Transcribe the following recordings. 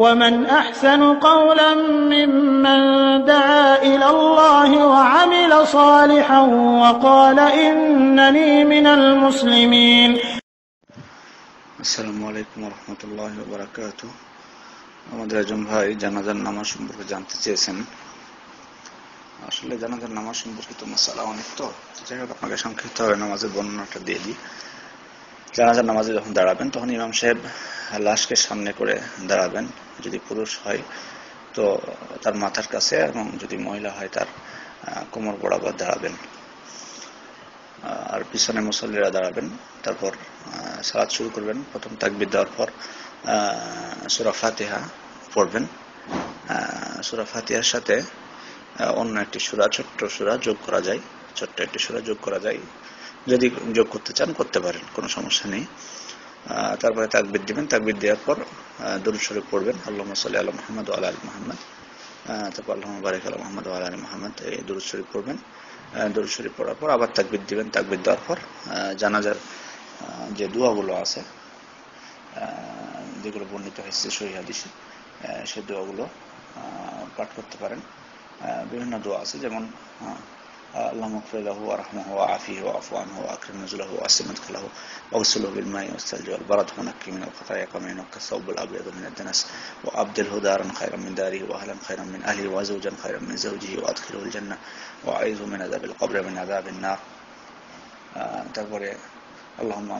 ومن أحسن قولا ممن دعا إلى الله وعمل صالحا وقال إنني من المسلمين. আসসালামু আলাইকুম ওয়া রাহমাতুল্লাহি ওয়া বারাকাতুহু। আমাদের একজন ভাই জানাজার নামাজ সম্পর্কে জানতে চেয়েছেন। আসলে জানাজার নামাজ সম্পর্কিত মাসালা অনেক, তো যাই হোক আপনাকে সংক্ষিপ্তভাবে নামাজের বর্ণনাটা দিয়ে দিই। জানাজার নামাজে যখন দাঁড়াবেন তখন ইমাম সাহেব লাশকে সামনে করে দাঁড়াবেন। যদি পুরুষ হয় তো তার মাথার কাছে, এবং যদি মহিলা হয় তার কোমর বরাবর দাঁড়াবেন। আর পিছনে মুসল্লিরা দাঁড়াবেন। তারপর সালাত শুরু করবেন। প্রথম তাকবীর দেওয়ার পর সূরা ফাতিহা পড়বেন। সূরা ফাতিহার সাথে অন্য একটি সূরা, ছোট্ট সূরা যোগ করা যায়, ছোট্ট একটি সূরা যোগ করা যায়। যদি যোগ করতে চান করতে পারেন, কোনো সমস্যা নেই। তারপরে তাকবীর দিবেন। তাকবীর দেওয়ার পর দুরূদ শরীফ পড়বেন, আল্লাহুম্মা সাল্লি আলা মুহাম্মাদ ওয়া আলা আলি মুহাম্মাদ। তারপর আল্লাহুম্মা বারিক আলা মুহাম্মাদ ওয়া আলা আলি মুহাম্মাদ, এই দুরূদ শরীফ পড়বেন। দুরূদ শরীফ পড়ার পর আবার তাকবীর দিবেন। তাকবীর দেওয়ার পর জানাজার যে দোয়াগুলো আছে, যেগুলো বর্ণিত হয়েছে সহিহ হাদিসে, সেই দোয়াগুলো পাঠ করতে পারেন। বিভিন্ন দোয়া আছে, যেমন আল্লাহুম্মা ইগফির লাহু ওয়ারহামহু ওয়াআফিহি ওয়া'ফু আনহু ওয়াকরিম নুজুলাহু ওয়াসি মাদখালাহু ওয়াগসিলহু বিল-মাই ওয়াস-সালজি ওয়াল-বারাদ ওয়ানাক্কি মিনাল খাতায়া কামা ইউনাক্কা আস-সাওবুল আবয়াদু মিনাদ দানাস ওয়া'আবদিলহু দারান খায়রাম মিন দারিহি ওয়া আহলান খায়রাম মিন আহলিহি ওয়া যাওজান খায়রাম মিন যাওজিহি ওয়া'আদখিলহুল জান্নাহ ওয়া'আইযহু মিন আযাবিল কবরি ওয়া মিন আযাবিন নার। তারপরে আল্লাহুম্মা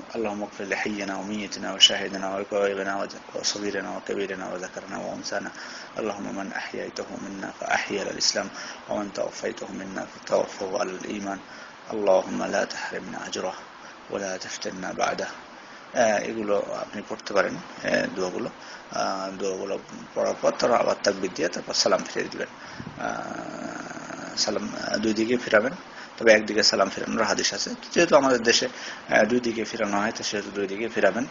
ইগফির লিহাইয়িনা ওয়া মাইয়িতিনা ওয়া শাহিদিনা ওয়া গায়িবিনা ওয়া সগীরিনা ওয়া কাবীরিনা ওয়া যাকারিনা ওয়া উনসানা। আল্লাহুম্মা মান আহইয়াইতাহু মিন্না ফাআহইহি আলাল ইসলাম ওয়া মান তাওয়াফাইতাহু মিন্না ফাতাওয়াফাহু আলাল ঈমান। আল্লাহুম্মা লা তাহরিমনা আজরাহু ওয়া লা তাফতিননা বা'দাহু। এগুলো আপনি পড়তে পারেন, দোয়াগুলো পড়ার পর তারা আবার তাকবীর দিয়ে তারপর সালাম ফিরিয়ে দিবেন। সালাম দুই দিকে ফিরাবেন, তবে একদিকে সালাম ফিরানোর হাদিস আছে। যেহেতু আমাদের দেশে দুই দিকে ফিরানো হয়, তো সেহেতু দুই দিকে ফিরাবেন।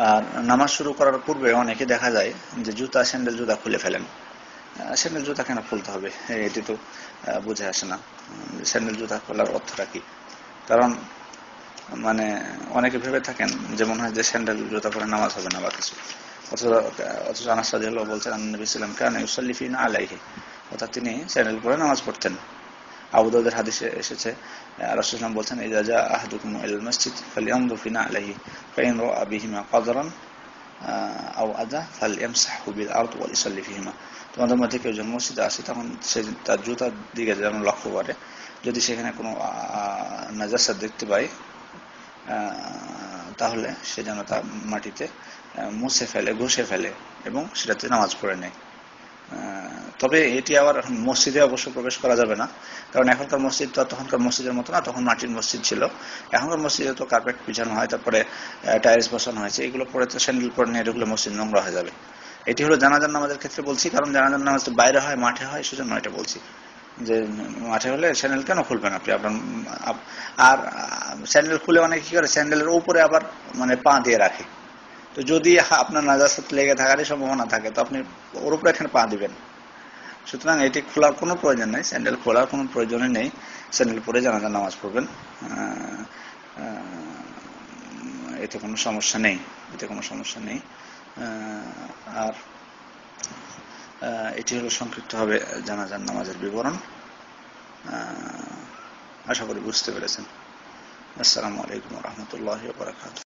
আর নামাজ শুরু করার পূর্বে অনেকে দেখা যায় যে স্যান্ডেল জুতা খুলে ফেলেন। স্যান্ডেল জুতা কেন খুলতে হবে, এটি তো বুঝে আসে না। স্যান্ডেল জুতা খোলার অর্থটা কি? কারণ মানে অনেকে ভেবে থাকেন যে মনে হয় যে স্যান্ডেল জুতা পরে নামাজ হবে না বা কিছু। অথচ আনাস রাদিয়াল্লাহু আনহু বলছেন, নবী সাল্লাল্লাহু আলাইহি ওয়াসাল্লাম কানা ইউসাল্লি ফিনা আলাইহি, অর্থাৎ তিনি স্যান্ডেল পরে নামাজ পড়তেন। আবু দাউদের হাদিসে এসেছে, রাসূলুল্লাহ সাল্লাল্লাহু আলাইহি ওয়াসাল্লাম বলছেন, ইযা জা আহাদুকুম ইলাল মাসজিদ ফালইয়ানযুর ফিনা আলাইহি ফাইন রাআ বিহিমা কাদরান আও আযা ফালইমসাহু বিল আরদ ওয়া লিসাল্লি ফিহিমা। তোমাদের মধ্যে কেউ যখন মসজিদে আসে তখন সে তার জুতার দিকে যেন লক্ষ্য করে, যদি সেখানে কোনো নাজাসাত দেখতে পায় তাহলে সে যেন তার মাটিতে মুছে ফেলে, ঘষে ফেলে এবং সেটাতে নামাজ পড়ে নেয়। তবে এটি আবার মসজিদে অবশ্য প্রবেশ করা যাবে না, কারণ এখনকার মসজিদ তো তখনকার মসজিদের মতো না। তখন মাটির মসজিদ ছিল, এখনকার মসজিদে তো কার্পেট বিছানো হয়, তারপরে টাইলস বসানো হয়েছে। এগুলো পরে তো স্যান্ডেল পরে নিয়ে ঢুকলে মসজিদ নোংরা হয়ে যাবে। এটি হলো জানাজার নামাজের ক্ষেত্রে বলছি, কারণ জানাজার নামাজ তো বাইরে হয়, মাঠে হয়, সেজন্য এটা বলছি যে মাঠে হলে স্যান্ডেল কেন খুলবেন আপনি আপনার। আর স্যান্ডেল খুলে অনেকে কি করে, স্যান্ডেলের উপরে আবার মানে পা দিয়ে রাখে। তো যদি আপনার নাজাসাত লেগে থাকারই সম্ভাবনা থাকে তো আপনি ওর উপরে এখানে পা দিবেন। সুতরাং এটি খোলার কোনো প্রয়োজন নেই, স্যান্ডেল খোলার কোনো প্রয়োজনই নেই। স্যান্ডেল পরে জানাজার নামাজ পড়বেন, এতে কোনো সমস্যা নেই, আর এটি হলো সংক্ষিপ্তভাবে জানাজার নামাজের বিবরণ। আশা করি বুঝতে পেরেছেন। আসসালামু আলাইকুম ওয়া রাহমাতুল্লাহি ওয়া বারাকাতুহু।